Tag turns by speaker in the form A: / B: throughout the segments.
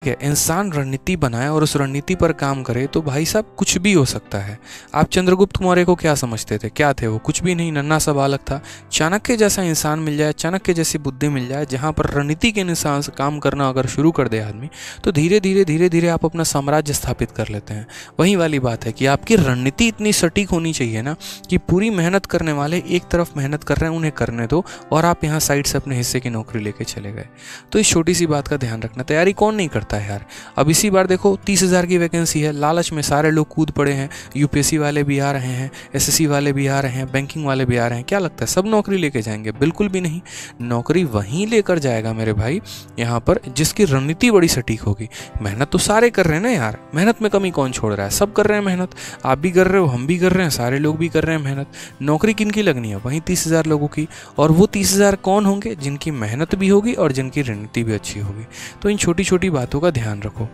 A: ठीक है, इंसान रणनीति बनाए और उस रणनीति पर काम करे तो भाई साहब कुछ भी हो सकता है। आप चंद्रगुप्त मौर्य को क्या समझते थे, क्या थे वो? कुछ भी नहीं, नन्हा सा बालक था। चाणक्य जैसा इंसान मिल जाए, चाणक्य जैसी बुद्धि मिल जाए, जहाँ पर रणनीति के अनुसार से काम करना अगर शुरू कर दे आदमी, तो धीरे धीरे आप अपना साम्राज्य स्थापित कर लेते हैं। वही वाली बात है कि आपकी रणनीति इतनी सटीक होनी चाहिए ना कि पूरी मेहनत करने वाले एक तरफ मेहनत कर रहे हैं, उन्हें करने दो, और आप यहाँ साइड से अपने हिस्से की नौकरी लेके चले गए। तो इस छोटी सी बात का ध्यान रखना। तैयारी कौन नहीं करता है यार। अब इसी बार देखो 30,000 की वैकेंसी है, लालच में सारे लोग कूद पड़े हैं। यूपीएससी वाले भी आ रहे हैं, एसएससी वाले भी आ रहे हैं, बैंकिंग वाले भी आ रहे हैं। क्या लगता है सब नौकरी लेके जाएंगे? बिल्कुल भी नहीं। नौकरी वहीं लेकर जाएगा मेरे भाई यहाँ पर जिसकी रणनीति बड़ी सटीक होगी। मेहनत तो सारे कर रहे हैं ना यार, मेहनत में कमी कौन छोड़ रहा है? सब कर रहे हैं मेहनत। आप भी कर रहे हो, हम भी कर रहे हैं, सारे लोग भी कर रहे हैं मेहनत। नौकरी किनकी लगनी है? वहीं 30,000 लोगों की। और वो 30,000 कौन होंगे? जिनकी मेहनत भी होगी और जिनकी रणनीति भी अच्छी होगी। तो इन छोटी छोटी बातों का ध्यान रखो,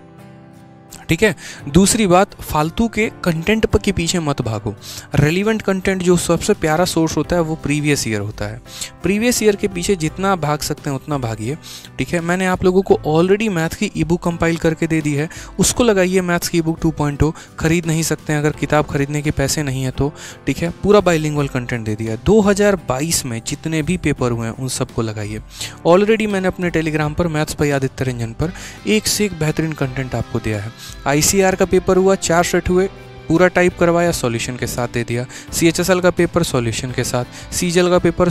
A: ठीक है। दूसरी बात, फालतू के कंटेंट के पीछे मत भागो। रेलिवेंट कंटेंट जो सबसे प्यारा सोर्स होता है वो प्रीवियस ईयर होता है। प्रीवियस ईयर के पीछे जितना भाग सकते हैं उतना भागिए, ठीक है। मैंने आप लोगों को ऑलरेडी मैथ की ई बुक कंपाइल करके दे दी है, उसको लगाइए। मैथ्स की ई बुक 2.0 खरीद नहीं सकते हैं अगर किताब खरीदने के पैसे नहीं है तो, ठीक है। पूरा बाइलिंगुअल कंटेंट दे दिया। 2022 में जितने भी पेपर हुए हैं उन सबको लगाइए। ऑलरेडी मैंने अपने टेलीग्राम पर मैथ्स बाय आदित्य रंजन पर एक से एक बेहतरीन कंटेंट आपको दिया है। आईसीआर का पेपर हुआ, 4 सेट हुए, पूरा टाइप करवाया, सॉल्यूशन के साथ दे दिया। सीएचएसएल का पेपर सॉल्यूशन के साथ, सीजीएल का पेपर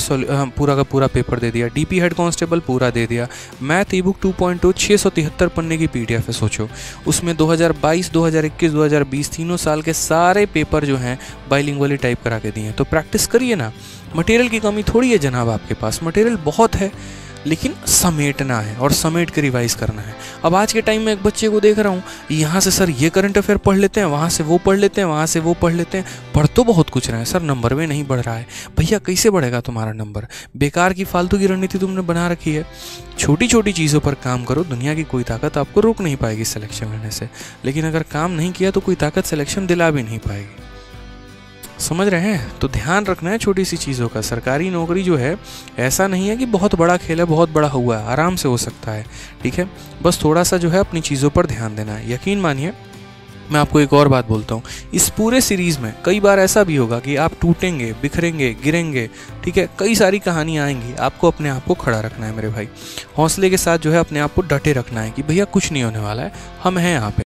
A: पूरा का पूरा पेपर दे दिया। डीपी हेड कांस्टेबल पूरा दे दिया। मैथ ई बुक 2.0 673 पन्ने की पीडीएफ है। सोचो उसमें 2022, 2021, 2020 तीनों साल के सारे पेपर जो हैं बाइलिंगुअली टाइप करा के दिए हैं। तो प्रैक्टिस करिए ना। मटेरियल की कमी थोड़ी है जनाब, आपके पास मटेरियल बहुत है, लेकिन समेटना है और समेट के रिवाइज करना है। अब आज के टाइम में एक बच्चे को देख रहा हूँ, यहाँ से सर ये करंट अफेयर पढ़ लेते हैं, वहाँ से वो पढ़ लेते हैं, वहाँ से वो पढ़ लेते हैं, पढ़ तो बहुत कुछ रहे हैं सर, नंबर में नहीं बढ़ रहा है। भैया कैसे बढ़ेगा तुम्हारा नंबर? बेकार की फालतू की रणनीति तुमने बना रखी है। छोटी छोटी चीज़ों पर काम करो, दुनिया की कोई ताकत आपको रोक नहीं पाएगी सिलेक्शन लेने से। लेकिन अगर काम नहीं किया तो कोई ताकत सिलेक्शन दिला भी नहीं पाएगी। समझ रहे हैं? तो ध्यान रखना है छोटी सी चीज़ों का। सरकारी नौकरी जो है ऐसा नहीं है कि बहुत बड़ा खेल है, बहुत बड़ा हुआ है, आराम से हो सकता है, ठीक है। बस थोड़ा सा जो है अपनी चीज़ों पर ध्यान देना है। यकीन मानिए, मैं आपको एक और बात बोलता हूँ, इस पूरे सीरीज़ में कई बार ऐसा भी होगा कि आप टूटेंगे, बिखरेंगे, गिरेंगे, ठीक है। कई सारी कहानियाँ आएंगी। आपको अपने आप को खड़ा रखना है मेरे भाई। हौसले के साथ जो है अपने आप को डटे रखना है कि भैया कुछ नहीं होने वाला है, हम हैं यहाँ पे।